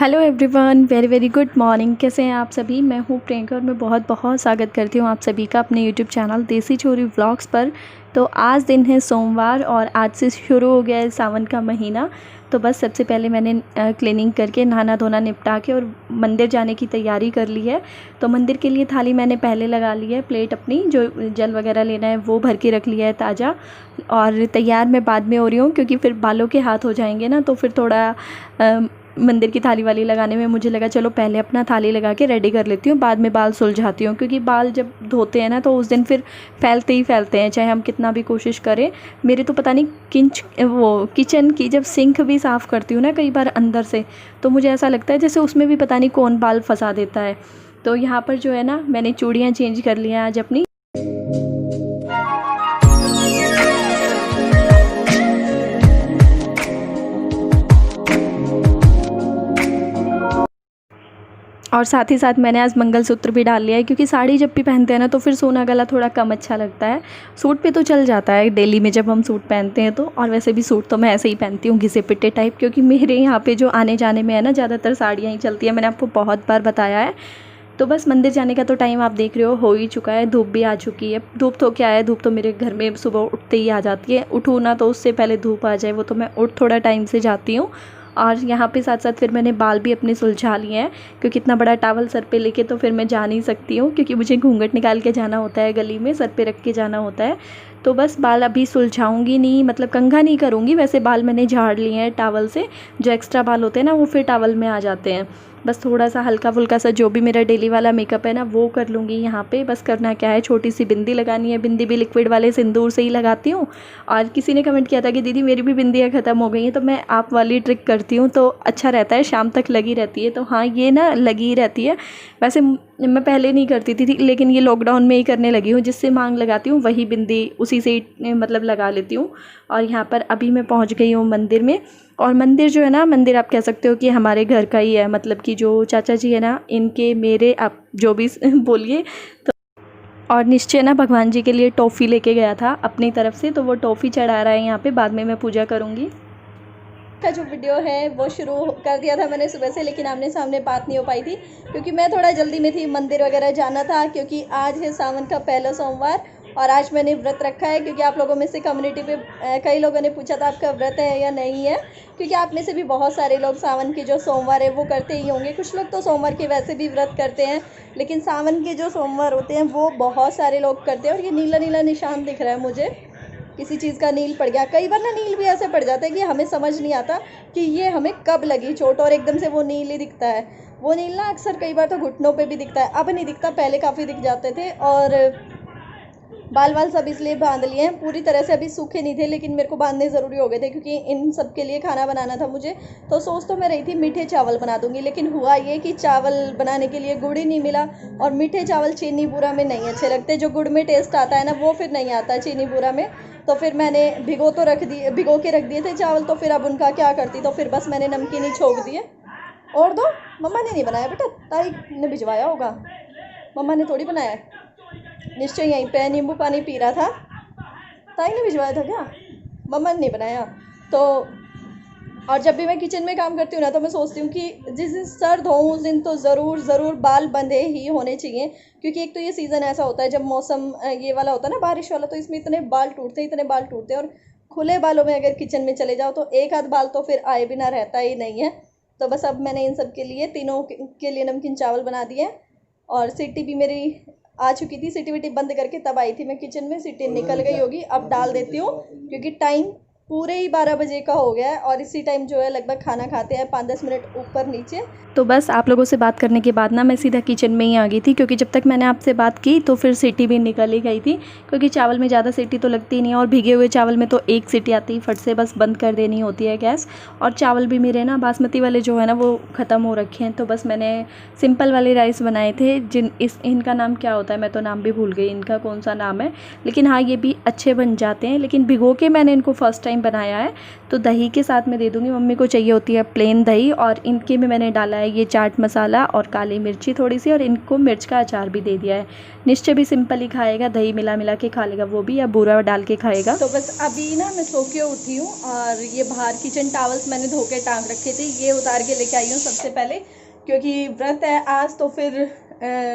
Hello everyone, very very good morning. कैसे हैं आप सभी। मैं हूँ प्रियंका और मैं बहुत बहुत स्वागत करती हूँ आप सभी का अपने यूट्यूब चैनल देसी छोरी व्लॉग्स पर। तो आज दिन है सोमवार और आज से शुरू हो गया है सावन का महीना। तो बस सबसे पहले मैंने क्लीनिंग करके नहाना धोना निपटा के और मंदिर जाने की तैयारी कर ली है। तो मंदिर के लिए थाली मैंने पहले लगा ली है, प्लेट अपनी जो जल वगैरह लेना है वो भर के रख लिया है ताज़ा। और तैयार मैं बाद में हो रही हूँ क्योंकि फिर बालों के हाथ हो जाएंगे ना, तो फिर थोड़ा मंदिर की थाली वाली लगाने में मुझे लगा चलो पहले अपना थाली लगा के रेडी कर लेती हूँ, बाद में बाल सुलझाती हूँ। क्योंकि बाल जब धोते हैं ना तो उस दिन फिर फैलते ही फैलते हैं, चाहे हम कितना भी कोशिश करें। मेरे तो पता नहीं किचन की जब सिंक भी साफ़ करती हूँ ना कई बार अंदर से, तो मुझे ऐसा लगता है जैसे उसमें भी पता नहीं कौन बाल फंसा देता है। तो यहाँ पर जो है ना मैंने चूड़ियाँ चेंज कर ली हैं आज अपनी। और साथ ही साथ मैंने आज मंगलसूत्र भी डाल लिया है, क्योंकि साड़ी जब भी पहनते हैं ना तो फिर सोना गला थोड़ा कम अच्छा लगता है। सूट पे तो चल जाता है डेली में जब हम सूट पहनते हैं तो, और वैसे भी सूट तो मैं ऐसे ही पहनती हूँ घिसे पिटे टाइप, क्योंकि मेरे यहाँ पे जो आने जाने में है ना ज़्यादातर साड़ियाँ ही चलती हैं, मैंने आपको बहुत बार बताया है। तो बस मंदिर जाने का तो टाइम आप देख रहे हो ही चुका है, धूप भी आ चुकी है। धूप तो क्या है, धूप तो मेरे घर में सुबह उठते ही आ जाती है। उठूँ ना तो उससे पहले धूप आ जाए, वो तो मैं उठ थोड़ा टाइम से जाती हूँ। और यहाँ पे साथ साथ फिर मैंने बाल भी अपने सुलझा लिए हैं, क्योंकि इतना बड़ा टावल सर पे लेके तो फिर मैं जा नहीं सकती हूँ, क्योंकि मुझे घूंघट निकाल के जाना होता है, गली में सर पे रख के जाना होता है। तो बस बाल अभी सुलझाऊंगी नहीं, मतलब कंघा नहीं करूँगी। वैसे बाल मैंने झाड़ लिए हैं टावल से, जो एक्स्ट्रा बाल होते हैं ना वो फिर टावल में आ जाते हैं। बस थोड़ा सा हल्का फुल्का सा जो भी मेरा डेली वाला मेकअप है ना वो कर लूँगी यहाँ पे। बस करना क्या है, छोटी सी बिंदी लगानी है, बिंदी भी लिक्विड वाले सिंदूर से ही लगाती हूँ। और किसी ने कमेंट किया था कि दीदी मेरी भी बिंदियाँ ख़त्म हो गई हैं, तो मैं आप वाली ट्रिक करती हूँ तो अच्छा रहता है, शाम तक लगी रहती है। तो हाँ, ये ना लगी ही रहती है। वैसे मैं पहले नहीं करती थी लेकिन ये लॉकडाउन में ही करने लगी हूँ। जिससे मांग लगाती हूँ वही बिंदी उसी से ही मतलब लगा लेती हूँ। और यहाँ पर अभी मैं पहुँच गई हूँ मंदिर में। और मंदिर जो है ना, मंदिर आप कह सकते हो कि हमारे घर का ही है, मतलब कि जो चाचा जी है ना इनके मेरे, आप जो भी बोलिए। तो और निश्चय ना भगवान जी के लिए टॉफ़ी लेके गया था अपनी तरफ से, तो वो टॉफ़ी चढ़ा रहा है यहाँ पे, बाद में मैं पूजा करूँगी। का जो वीडियो है वो शुरू कर दिया था मैंने सुबह से, लेकिन आमने सामने बात नहीं हो पाई थी क्योंकि मैं थोड़ा जल्दी में थी, मंदिर वगैरह जाना था। क्योंकि आज है सावन का पहला सोमवार और आज मैंने व्रत रखा है। क्योंकि आप लोगों में से कम्युनिटी पे कई लोगों ने पूछा था आपका व्रत है या नहीं है, क्योंकि आप में से भी बहुत सारे लोग सावन के जो सोमवार है वो करते ही होंगे। कुछ लोग तो सोमवार के वैसे भी व्रत करते हैं, लेकिन सावन के जो सोमवार होते हैं वो बहुत सारे लोग करते हैं। और ये नीला नीला निशान दिख रहा है मुझे, किसी चीज़ का नील पड़ गया। कई बार ना नील भी ऐसे पड़ जाता है कि हमें समझ नहीं आता कि ये हमें कब लगी चोट, और एकदम से वो नील ही दिखता है। वो नील ना अक्सर कई बार तो घुटनों पे भी दिखता है, अब नहीं दिखता, पहले काफ़ी दिख जाते थे। और बाल वाल सब इसलिए बांध लिए हैं, पूरी तरह से अभी सूखे नहीं थे लेकिन मेरे को बांधने ज़रूरी हो गए थे क्योंकि इन सब के लिए खाना बनाना था मुझे। तो सोच तो मैं रही थी मीठे चावल बना दूंगी, लेकिन हुआ ये कि चावल बनाने के लिए गुड़ ही नहीं मिला। और मीठे चावल चीनी बूरा में नहीं अच्छे लगते, जो गुड़ में टेस्ट आता है ना वो फिर नहीं आता चीनी बूरा में। तो फिर मैंने भिगो के रख दिए थे चावल, तो फिर अब उनका क्या करती। तो फिर बस मैंने नमकीन ही छोक दिए। और दो, मम्मा ने नहीं बनाया बेटा, ताई ने भिजवाया होगा, मम्मा ने थोड़ी बनाया। निश्चय यहीं पे नींबू पानी पी रहा था, ताई ने भिजवाया था क्या, मम्मा ने नहीं बनाया। तो और जब भी मैं किचन में काम करती हूँ ना तो मैं सोचती हूँ कि जिस दिन सर धोऊँ उस दिन तो ज़रूर बाल बंधे ही होने चाहिए। क्योंकि एक तो ये सीज़न ऐसा होता है जब मौसम ये वाला होता है ना बारिश वाला, तो इसमें इतने बाल टूटते हैं। और खुले बालों में अगर किचन में चले जाओ तो एक आध बाल तो फिर आए बिना रहता ही नहीं है। तो बस अब मैंने इन सब के लिए तीनों के लिए नमकीन चावल बना दिए। और सीटी भी मेरी आ चुकी थी, सीटी वीटी बंद करके तब आई थी मैं किचन में, सीटी निकल गई होगी। अब डाल देती हूँ क्योंकि टाइम पूरे ही 12 बजे का हो गया है और इसी टाइम जो है लगभग खाना खाते हैं 5-10 मिनट ऊपर नीचे। तो बस आप लोगों से बात करने के बाद ना मैं सीधा किचन में ही आ गई थी, क्योंकि जब तक मैंने आपसे बात की तो फिर सीटी भी निकल ही गई थी। क्योंकि चावल में ज़्यादा सीटी तो लगती नहीं है, और भीगे हुए चावल में तो एक सीटी आती ही फट से बस बंद कर देनी होती है गैस। और चावल भी मेरे ना बासमती वाले जो है ना वो ख़त्म हो रखे हैं, तो बस मैंने सिंपल वाले राइस बनाए थे। इनका नाम क्या होता है, मैं तो नाम भी भूल गई इनका कौन सा नाम है। लेकिन हाँ, ये भी अच्छे बन जाते हैं, लेकिन भिगो के मैंने इनको फ़र्स्ट टाइम बनाया है, तो दही के साथ मैं दे दूँगी। मम्मी को चाहिए होती है प्लेन दही, और इनके में मैंने डाला है ये चाट मसाला और काली मिर्ची थोड़ी सी, और इनको मिर्च का अचार भी दे दिया है। निश्चय भी सिंपल ही खाएगा, दही मिला के खा लेगा वो भी, या बूरा डाल के खाएगा। तो बस अभी ना मैं सो के उठी हूँ, और ये बाहर किचन टॉवल्स मैंने धो के टांग रखे थे, ये उतार के लेके आई हूँ सबसे पहले, क्योंकि व्रत है आज, तो फिर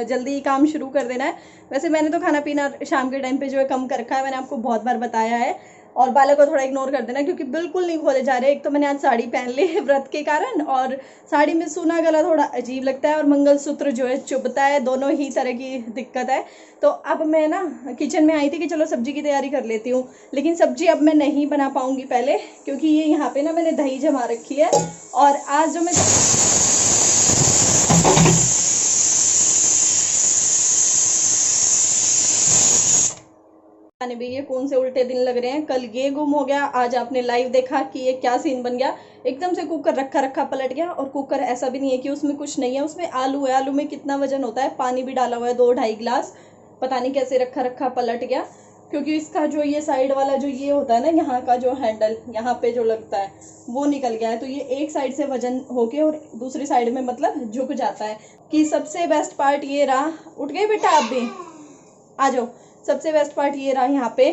जल्दी ही काम शुरू कर देना है। वैसे मैंने तो खाना पीना शाम के टाइम पे जो है कम कर रखा है, मैंने आपको बहुत बार बताया है। और बालों को थोड़ा इग्नोर कर देना, क्योंकि बिल्कुल नहीं खोले जा रहे। एक तो मैंने आज साड़ी पहन ली है व्रत के कारण, और साड़ी में सूना गला थोड़ा अजीब लगता है, और मंगलसूत्र जो है चुभता है, दोनों ही तरह की दिक्कत है। तो अब मैं ना किचन में आई थी कि चलो सब्जी की तैयारी कर लेती हूँ, लेकिन सब्जी अब मैं नहीं बना पाऊँगी पहले, क्योंकि ये यहाँ पे ना मैंने दही जमा रखी है। और आज जो मैं भी, ये कौन से उल्टे दिन लग रहे हैं। कल ये गुम हो गया, आज आपने लाइव देखा कि ये क्या सीन बन गया। एकदम से कुकर रखा पलट गया, और कुकर ऐसा भी नहीं है कि उसमें कुछ नहीं है, उसमें आलू है। आलू में कितना वजन होता है, पानी भी डाला हुआ है 2-2.5 गिलास। पता नहीं कैसे रखा पलट गया, क्योंकि इसका जो ये साइड वाला जो ये होता है ना, यहाँ का जो हैंडल यहाँ पे जो लगता है वो निकल गया है। तो ये एक साइड से वजन होके और दूसरी साइड में मतलब झुक जाता है। कि सबसे बेस्ट पार्ट ये रहा, उठ गई बेटा आप भी, आ जाओ। सबसे बेस्ट पार्ट ये रहा यहाँ पे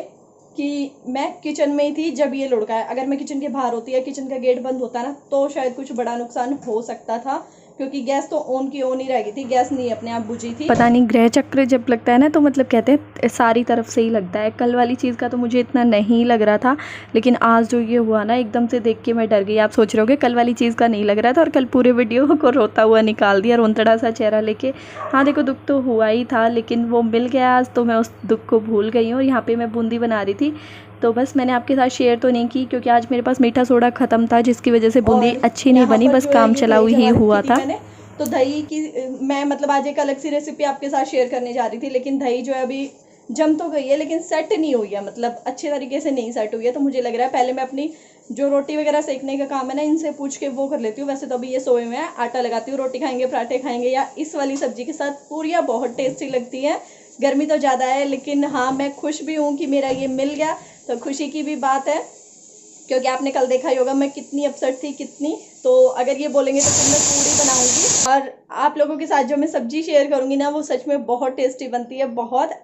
कि मैं किचन में ही थी जब ये लुढ़का है। अगर मैं किचन के बाहर होती या किचन का गेट बंद होता ना, तो शायद कुछ बड़ा नुकसान हो सकता था, क्योंकि गैस तो ऑन की ऑन ही रह गई थी, गैस नहीं अपने आप बुझी थी। पता नहीं ग्रह चक्र जब लगता है ना, तो मतलब कहते हैं सारी तरफ से ही लगता है। कल वाली चीज़ का तो मुझे इतना नहीं लग रहा था, लेकिन आज जो ये हुआ ना, एकदम से देख के मैं डर गई। आप सोच रहे होगे कल वाली चीज़ का नहीं लग रहा था, और कल पूरे वीडियो को रोता हुआ निकाल दिया, रोंतड़ा सा चेहरा लेके। हाँ देखो, दुख तो हुआ ही था, लेकिन वो मिल गया आज, तो मैं उस दुख को भूल गई हूँ। यहाँ पर मैं बूंदी बना रही थी, तो बस मैंने आपके साथ शेयर तो नहीं की, क्योंकि आज मेरे पास मीठा सोडा ख़त्म था, जिसकी वजह से बूंदी अच्छी नहीं बनी, बस काम चलाऊ ही हुआ था। तो दही की मैं मतलब आज एक अलग सी रेसिपी आपके साथ शेयर करने जा रही थी, लेकिन दही जो है अभी जम तो गई है, लेकिन सेट नहीं हुई है, मतलब अच्छे तरीके से नहीं सेट हुई है। तो मुझे लग रहा है पहले मैं अपनी जो रोटी वगैरह सेकने का काम है ना, इनसे पूछ के वो कर लेती हूँ। वैसे तो अभी ये सोए हुए हैं, आटा लगाती हूँ, रोटी खाएंगे, पराठे खाएंगे, या इस वाली सब्जी के साथ पूरियाँ बहुत टेस्टी लगती है। गर्मी तो ज़्यादा है, लेकिन हाँ मैं खुश भी हूँ कि मेरा ये मिल गया, तो खुशी की भी बात है। क्योंकि आपने कल देखा ही होगा मैं कितनी अपसेट थी, कितनी। तो अगर ये बोलेंगे तो फिर मैं पूरी बनाऊंगी, और आप लोगों के साथ जो मैं सब्जी शेयर करूंगी ना, वो सच में बहुत टेस्टी बनती है। बहुत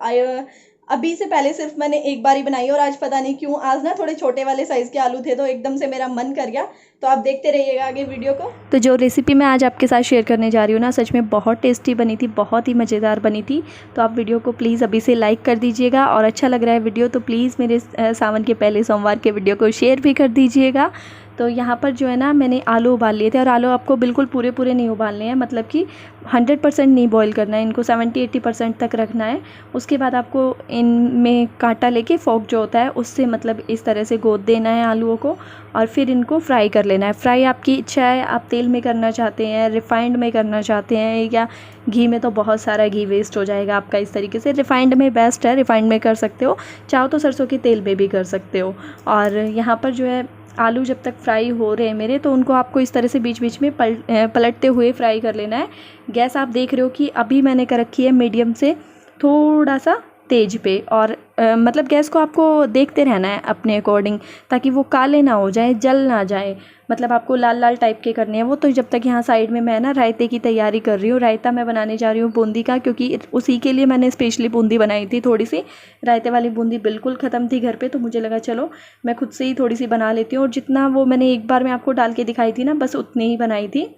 अभी से पहले सिर्फ मैंने एक बार ही बनाई, और आज पता नहीं क्यों आज ना थोड़े छोटे वाले साइज़ के आलू थे, तो एकदम से मेरा मन कर गया। तो आप देखते रहिएगा आगे वीडियो को। तो जो रेसिपी मैं आज आपके साथ शेयर करने जा रही हूँ ना, सच में बहुत टेस्टी बनी थी, बहुत ही मज़ेदार बनी थी। तो आप वीडियो को प्लीज़ अभी से लाइक कर दीजिएगा, और अच्छा लग रहा है वीडियो तो प्लीज़ मेरे सावन के पहले सोमवार के वीडियो को शेयर भी कर दीजिएगा। तो यहाँ पर जो है ना, मैंने आलू उबाल लिए थे, और आलू आपको बिल्कुल पूरे नहीं उबालने हैं, मतलब कि 100% नहीं बॉईल करना है, इनको 70-80% तक रखना है। उसके बाद आपको इनमें कांटा लेके फोक जो होता है उससे मतलब इस तरह से गोद देना है आलूओं को, और फिर इनको फ्राई कर लेना है। फ्राई आपकी इच्छा है, आप तेल में करना चाहते हैं, रिफाइंड में करना चाहते हैं, या घी में, तो बहुत सारा घी वेस्ट हो जाएगा आपका इस तरीके से। रिफाइंड में बेस्ट है, रिफाइंड में कर सकते हो, चाहो तो सरसों के तेल में भी कर सकते हो। और यहाँ पर जो है आलू जब तक फ्राई हो रहे हैं मेरे, तो उनको आपको इस तरह से बीच में पलटते हुए फ्राई कर लेना है। गैस आप देख रहे हो कि अभी मैंने कर रखी है मीडियम से थोड़ा सा तेज पे, और मतलब गैस को आपको देखते रहना है अपने अकॉर्डिंग, ताकि वो काले ना हो जाए, जल ना जाए। मतलब आपको लाल लाल टाइप के करने हैं वो। तो जब तक यहाँ साइड में मैं ना रायते की तैयारी कर रही हूँ। रायता मैं बनाने जा रही हूँ बूंदी का, क्योंकि उसी के लिए मैंने स्पेशली बूंदी बनाई थी। थोड़ी सी रायते वाली बूंदी बिल्कुल ख़त्म थी घर पे, तो मुझे लगा चलो मैं खुद से ही थोड़ी सी बना लेती हूँ। और जितना वो मैंने एक बार में आपको डाल के दिखाई थी ना, बस उतनी ही बनाई थी।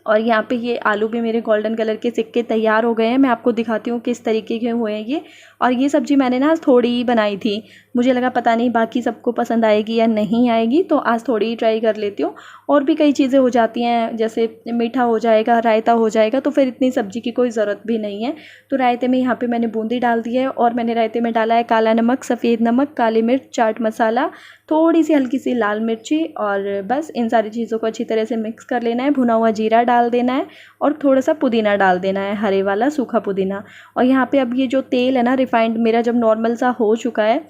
और यहाँ पे ये आलू भी मेरे गोल्डन कलर के सिक्के तैयार हो गए हैं। मैं आपको दिखाती हूँ किस तरीके के हुए हैं ये। और ये सब्ज़ी मैंने ना आज थोड़ी ही बनाई थी, मुझे लगा पता नहीं बाकी सबको पसंद आएगी या नहीं आएगी, तो आज थोड़ी ही ट्राई कर लेती हूँ। और भी कई चीज़ें हो जाती हैं, जैसे मीठा हो जाएगा, रायता हो जाएगा, तो फिर इतनी सब्ज़ी की कोई ज़रूरत भी नहीं है। तो रायते में यहाँ पे मैंने बूंदी डाल दी है, और मैंने रायते में डाला है काला नमक, सफ़ेद नमक, काली मिर्च, चाट मसाला, थोड़ी सी हल्की सी लाल मिर्ची, और बस इन सारी चीज़ों को अच्छी तरह से मिक्स कर लेना है। भुना हुआ जीरा डाल देना है, और थोड़ा सा पुदीना डाल देना है, हरे वाला सूखा पुदीना। और यहाँ पे अब ये जो तेल है ना रिफाइंड, मेरा जब नॉर्मल सा हो चुका है,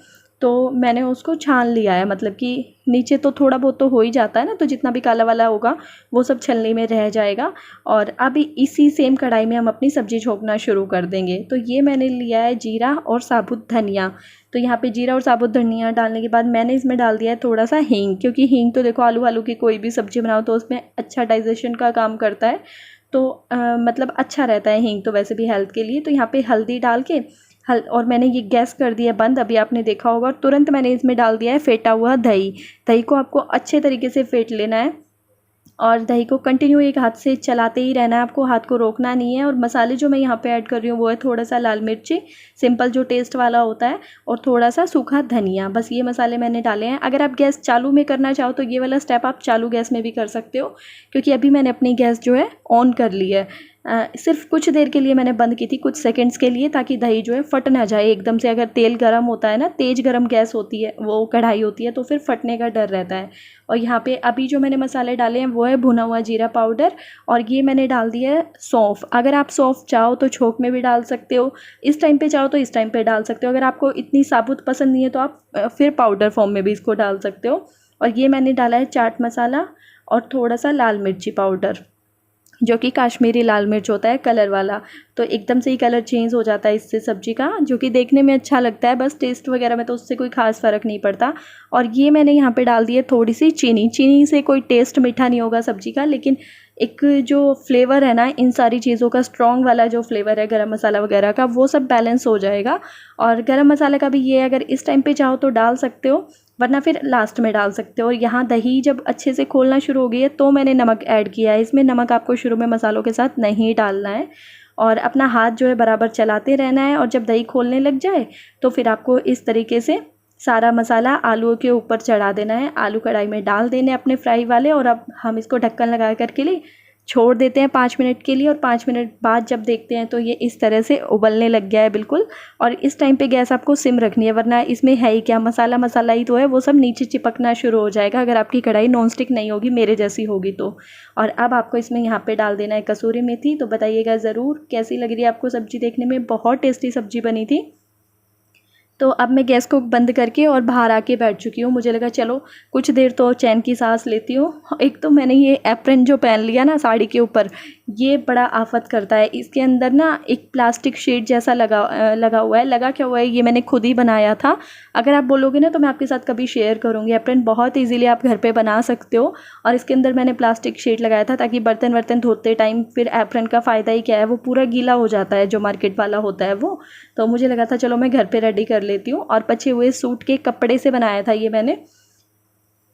तो मैंने उसको छान लिया है, मतलब कि नीचे तो थोड़ा बहुत तो हो ही जाता है ना, तो जितना भी काला वाला होगा वो सब छलनी में रह जाएगा। और अभी इसी सेम कढ़ाई में हम अपनी सब्ज़ी छोंकना शुरू कर देंगे। तो ये मैंने लिया है जीरा और साबुत धनिया। तो यहाँ पे जीरा और साबुत धनिया डालने के बाद मैंने इसमें डाल दिया है थोड़ा सा हींग, क्योंकि हींग तो देखो आलू की कोई भी सब्ज़ी बनाओ तो उसमें अच्छा डाइजेशन का काम करता है, तो मतलब अच्छा रहता है हींग तो वैसे भी हेल्थ के लिए। तो यहाँ पे हल्दी डाल के और मैंने ये गैस कर दिया बंद, अभी आपने देखा होगा। और तुरंत मैंने इसमें डाल दिया है फेंटा हुआ दही। दही को आपको अच्छे तरीके से फेंट लेना है और दही को कंटिन्यू एक हाथ से चलाते ही रहना है, आपको हाथ को रोकना नहीं है। और मसाले जो मैं यहाँ पे ऐड कर रही हूँ वो है थोड़ा सा लाल मिर्ची सिंपल जो टेस्ट वाला होता है, और थोड़ा सा सूखा धनिया, बस ये मसाले मैंने डाले हैं। अगर आप गैस चालू में करना चाहो तो ये वाला स्टेप आप चालू गैस में भी कर सकते हो, क्योंकि अभी मैंने अपनी गैस जो है ऑन कर ली है। सिर्फ कुछ देर के लिए मैंने बंद की थी, कुछ सेकंड्स के लिए, ताकि दही जो है फट ना जाए एकदम से। अगर तेल गर्म होता है ना, तेज़ गर्म गैस होती है, वो कढ़ाई होती है, तो फिर फटने का डर रहता है। और यहाँ पे अभी जो मैंने मसाले डाले हैं वो है भुना हुआ जीरा पाउडर, और ये मैंने डाल दिया है सौंफ। अगर आप सौंफ चाहो तो छोंक में भी डाल सकते हो, इस टाइम पे चाहो तो इस टाइम पे डाल सकते हो। अगर आपको इतनी साबुत पसंद नहीं है तो आप फिर पाउडर फॉर्म में भी इसको डाल सकते हो। और ये मैंने डाला है चाट मसाला और थोड़ा सा लाल मिर्ची पाउडर, जो कि काश्मीरी लाल मिर्च होता है कलर वाला। तो एकदम से ही कलर चेंज हो जाता है इससे सब्ज़ी का, जो कि देखने में अच्छा लगता है, बस टेस्ट वगैरह में तो उससे कोई ख़ास फ़र्क नहीं पड़ता। और ये मैंने यहाँ पे डाल दी है थोड़ी सी चीनी। चीनी से कोई टेस्ट मीठा नहीं होगा सब्ज़ी का, लेकिन एक जो फ्लेवर है ना इन सारी चीज़ों का, स्ट्रॉन्ग वाला जो फ्लेवर है गरम मसाला वगैरह का, वो सब बैलेंस हो जाएगा। और गरम मसाले का भी ये, अगर इस टाइम पे चाहो तो डाल सकते हो, वरना फिर लास्ट में डाल सकते हो। और यहाँ दही जब अच्छे से खोलना शुरू हो गई है तो मैंने नमक ऐड किया है इसमें। नमक आपको शुरू में मसालों के साथ नहीं डालना है, और अपना हाथ जो है बराबर चलाते रहना है। और जब दही खोलने लग जाए तो फिर आपको इस तरीके से सारा मसाला आलूओं के ऊपर चढ़ा देना है, आलू कढ़ाई में डाल देने अपने फ्राई वाले। और अब हम इसको ढक्कन लगा कर के लिए छोड़ देते हैं 5 मिनट के लिए, और 5 मिनट बाद जब देखते हैं तो ये इस तरह से उबलने लग गया है बिल्कुल। और इस टाइम पे गैस आपको सिम रखनी है, वरना इसमें है ही क्या, मसाला मसाला ही तो है, वो सब नीचे चिपकना शुरू हो जाएगा अगर आपकी कढ़ाई नॉन स्टिक नहीं होगी, मेरे जैसी होगी तो। और अब आपको इसमें यहाँ पे डाल देना है कसूरी मेथी। तो बताइएगा ज़रूर कैसी लग रही है आपको सब्ज़ी, देखने में बहुत टेस्टी सब्ज़ी बनी थी। तो अब मैं गैस को बंद करके और बाहर आके बैठ चुकी हूँ। मुझे लगा चलो कुछ देर तो चैन की सांस लेती हूँ। एक तो मैंने ये एप्रन जो पहन लिया ना साड़ी के ऊपर, ये बड़ा आफत करता है। इसके अंदर ना एक प्लास्टिक शीट जैसा लगा हुआ है। लगा क्या हुआ है, ये मैंने खुद ही बनाया था। अगर आप बोलोगे ना तो मैं आपके साथ कभी शेयर करूँगी। एप्रन बहुत ईजीली आप घर पे बना सकते हो। और इसके अंदर मैंने प्लास्टिक शीट लगाया था ताकि बर्तन वर्तन धोते टाइम, फिर एप्रन का फ़ायदा ही क्या है, वो पूरा गीला हो जाता है जो मार्केट वाला होता है वो। तो मुझे लगा था चलो मैं घर पे रेडी कर लेती हूँ। और बचे हुए सूट के कपड़े से बनाया था ये मैंने।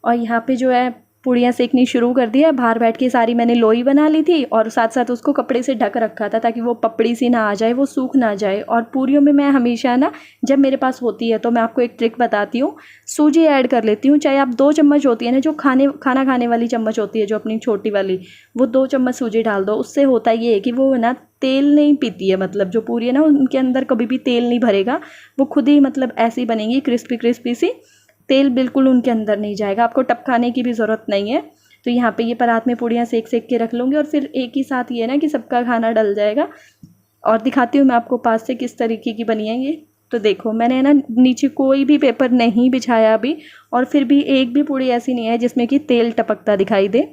और यहाँ पे जो है पूड़ियाँ सेकनी शुरू कर दिया। बाहर बैठ के सारी मैंने लोई बना ली थी, और साथ साथ उसको कपड़े से ढक रखा था ताकि वो पपड़ी सी ना आ जाए, वो सूख ना जाए। और पूरियों में मैं हमेशा ना, जब मेरे पास होती है तो मैं आपको एक ट्रिक बताती हूँ, सूजी ऐड कर लेती हूँ। चाहे आप 2 चम्मच होती है ना, जो खाना खाने वाली चम्मच होती है जो अपनी छोटी वाली, वो 2 चम्मच सूजी डाल दो। उससे होता ये है कि वो ना तेल नहीं पीती है, मतलब जो पूरी है ना उनके अंदर कभी भी तेल नहीं भरेगा, वो खुद ही मतलब ऐसी बनेंगी क्रिस्पी क्रिस्पी सी, तेल बिल्कुल उनके अंदर नहीं जाएगा, आपको टपकाने की भी ज़रूरत नहीं है। तो यहाँ पे ये परात में पूड़ियाँ सेक सेक के रख लूँगी, और फिर एक ही साथ ये ना कि सबका खाना डल जाएगा। और दिखाती हूँ मैं आपको पास से किस तरीके की बनी है ये। तो देखो मैंने ना नीचे कोई भी पेपर नहीं बिछाया अभी, और फिर भी एक भी पूड़ी ऐसी नहीं है जिसमें कि तेल टपकता दिखाई दे।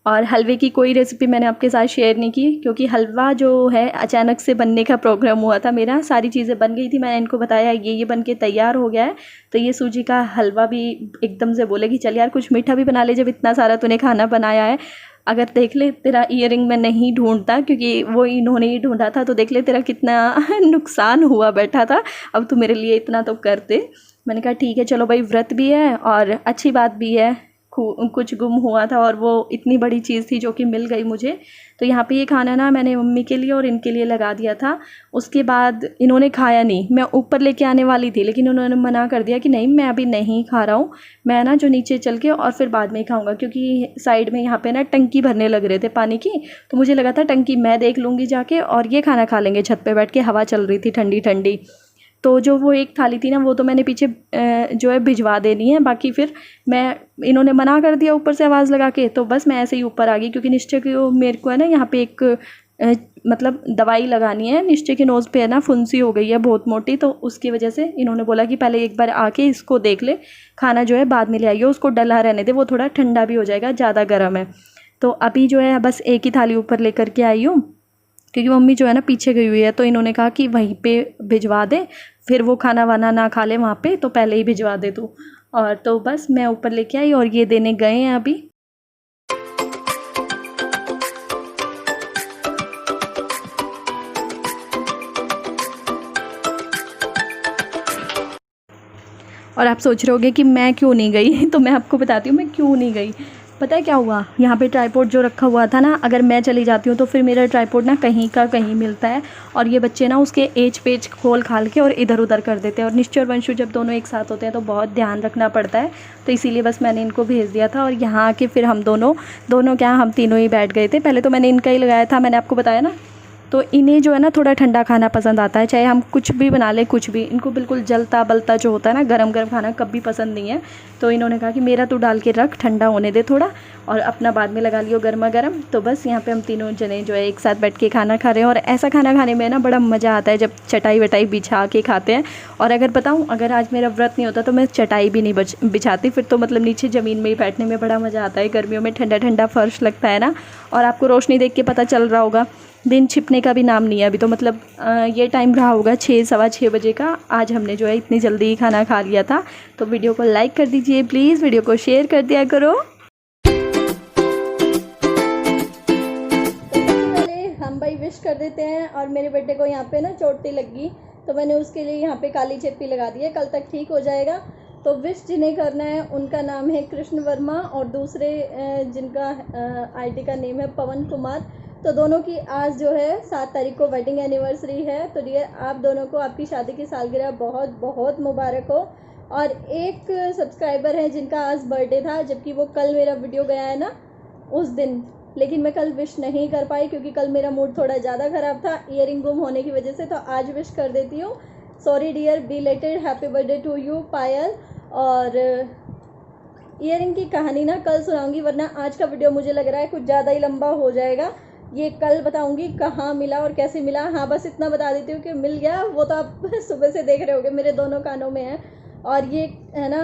और हलवे की कोई रेसिपी मैंने आपके साथ शेयर नहीं की, क्योंकि हलवा जो है अचानक से बनने का प्रोग्राम हुआ था मेरा। सारी चीज़ें बन गई थी, मैंने इनको बताया ये बन के तैयार हो गया है। तो ये सूजी का हलवा भी एकदम से बोले कि चल यार कुछ मीठा भी बना ले, जब इतना सारा तूने खाना बनाया है। अगर देख ले तेरा ईयरिंग मैं नहीं ढूंढता, क्योंकि वो इन्होंने ही ढूंढा था, तो देख ले तेरा कितना नुकसान हुआ बैठा था, अब तू मेरे लिए इतना तो करते। मैंने कहा ठीक है चलो भाई, व्रत भी है और अच्छी बात भी है, कुछ गुम हुआ था और वो इतनी बड़ी चीज़ थी जो कि मिल गई मुझे। तो यहाँ पे ये खाना ना मैंने मम्मी के लिए और इनके लिए लगा दिया था। उसके बाद इन्होंने खाया नहीं, मैं ऊपर लेके आने वाली थी, लेकिन उन्होंने मना कर दिया कि नहीं मैं अभी नहीं खा रहा हूँ, मैं ना जो नीचे चल के और फिर बाद में ही खाऊँगा। क्योंकि साइड में यहाँ पे ना टंकी भरने लग रहे थे पानी की, तो मुझे लगा था टंकी मैं देख लूँगी जाके, और ये खाना खा लेंगे छत पर बैठ के, हवा चल रही थी ठंडी ठंडी। तो जो वो एक थाली थी ना, वो तो मैंने पीछे जो है भिजवा देनी है। बाकी फिर मैं, इन्होंने मना कर दिया ऊपर से आवाज़ लगा के, तो बस मैं ऐसे ही ऊपर आ गई, क्योंकि निश्चय को मेरे को है ना यहाँ पे एक मतलब दवाई लगानी है। निश्चय की नोज़ पे है ना फुंसी हो गई है बहुत मोटी, तो उसकी वजह से इन्होंने बोला कि पहले एक बार आके इसको देख ले, खाना जो है बाद में ले आइए, उसको डला रहने दे, वो थोड़ा ठंडा भी हो जाएगा, ज़्यादा गर्म है। तो अभी जो है बस एक ही थाली ऊपर लेकर के आई हूँ, क्योंकि मम्मी जो है ना पीछे गई हुई है, तो इन्होंने कहा कि वहीं पे भिजवा दे, फिर वो खाना वाना ना खा ले वहाँ पे, तो पहले ही भिजवा दे तू। और तो बस मैं ऊपर लेके आई और ये देने गए हैं अभी। और आप सोच रहे होगे कि मैं क्यों नहीं गई तो मैं आपको बताती हूँ मैं क्यों नहीं गई। पता है क्या हुआ, यहाँ पे ट्राइपॉड जो रखा हुआ था ना, अगर मैं चली जाती हूँ तो फिर मेरा ट्राइपॉड ना कहीं का कहीं मिलता है, और ये बच्चे ना उसके एज पेज खोल खाल के और इधर उधर कर देते हैं। और निश्चय और वंशु जब दोनों एक साथ होते हैं तो बहुत ध्यान रखना पड़ता है, तो इसीलिए बस मैंने इनको भेज दिया था। और यहाँ आके फिर हम दोनों क्या, हम तीनों ही बैठ गए थे। पहले तो मैंने इनका ही लगाया था, मैंने आपको बताया ना, तो इन्हें जो है ना थोड़ा ठंडा खाना पसंद आता है, चाहे हम कुछ भी बना लें, कुछ भी, इनको बिल्कुल जलता बलता जो होता है ना, गरम गरम खाना कभी पसंद नहीं है। तो इन्होंने कहा कि मेरा तू डाल के रख, ठंडा होने दे थोड़ा, और अपना बाद में लगा लियो गर्मा गर्म। तो बस यहाँ पे हम तीनों जने जो है एक साथ बैठ के खाना खा रहे हैं। और ऐसा खाना खाने में ना बड़ा मज़ा आता है जब चटाई वटाई बिछा के खाते हैं। और अगर बताऊँ, अगर आज मेरा व्रत नहीं होता तो मैं चटाई भी नहीं बिछाती, फिर तो मतलब नीचे ज़मीन में ही बैठने में बड़ा मज़ा आता है। गर्मियों में ठंडा ठंडा फर्श लगता है ना, और आपको रोशनी देख के पता चल रहा होगा दिन छिपने का भी नाम नहीं है अभी, तो मतलब ये टाइम रहा होगा 6 सवा 6 बजे का। आज हमने जो है इतनी जल्दी ही खाना खा लिया था। तो वीडियो को लाइक कर दीजिए प्लीज़, वीडियो को शेयर कर दिया करो। पहले हम भाई विश कर देते हैं, और मेरे बेटे को यहाँ पे ना चोट लगी, तो मैंने उसके लिए यहाँ पे काली चेप्पी लगा दी है, कल तक ठीक हो जाएगा। तो विश जिन्हें करना है उनका नाम है कृष्ण वर्मा, और दूसरे जिनका आईडी का नेम है पवन कुमार। तो दोनों की आज जो है 7 तारीख को वेडिंग एनिवर्सरी है। तो डियर, आप दोनों को आपकी शादी की सालगिरह बहुत बहुत मुबारक हो। और एक सब्सक्राइबर है जिनका आज बर्थडे था, जबकि वो कल मेरा वीडियो गया है ना उस दिन, लेकिन मैं कल विश नहीं कर पाई क्योंकि कल मेरा मूड थोड़ा ज़्यादा ख़राब था ईयरिंग गुम होने की वजह से। तो आज विश कर देती हूँ। Sorry dear, belated happy birthday to you Payal. और ईयरिंग की कहानी ना कल सुनाऊंगी, वरना आज का वीडियो मुझे लग रहा है कुछ ज़्यादा ही लंबा हो जाएगा। ये कल बताऊंगी कहाँ मिला और कैसे मिला। हाँ, बस इतना बता देती हूँ कि मिल गया, वो तो आप सुबह से देख रहे होगे, मेरे दोनों कानों में है। और ये है ना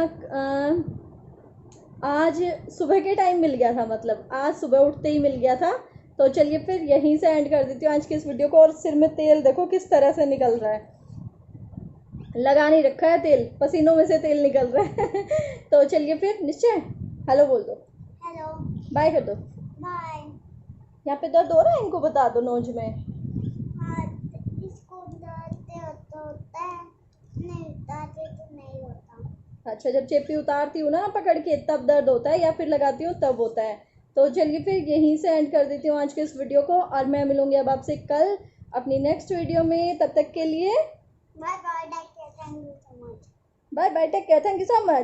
आज सुबह के टाइम मिल गया था, मतलब आज सुबह उठते ही मिल गया था। तो चलिए फिर यहीं से एंड कर देती हूँ आज की इस वीडियो को। और सिर में तेल देखो किस तरह से निकल रहा है, लगा नहीं रखा है तेल, पसीनों में से तेल निकल रहा है। तो चलिए फिर, निश्चय हेलो बोल दो, हेलो, बाय कर दो। बाय। यहाँ पे दर्द हो रहा है, इनको बता दो नोज में। हाँ, इसको उतारते होता है, नहीं उतारते तो नहीं होता। अच्छा, जब चेपी उतारती हूँ ना पकड़ के तब दर्द होता है, या फिर लगाती हूँ तब होता है। तो चलिए फिर यहीं से एंड कर देती हूँ आज के इस वीडियो को, और मैं मिलूंगी अब आपसे कल अपनी नेक्स्ट वीडियो में। तब तक के लिए bye bye, take care, thank you so much. Bye bye, take care, thank you so much.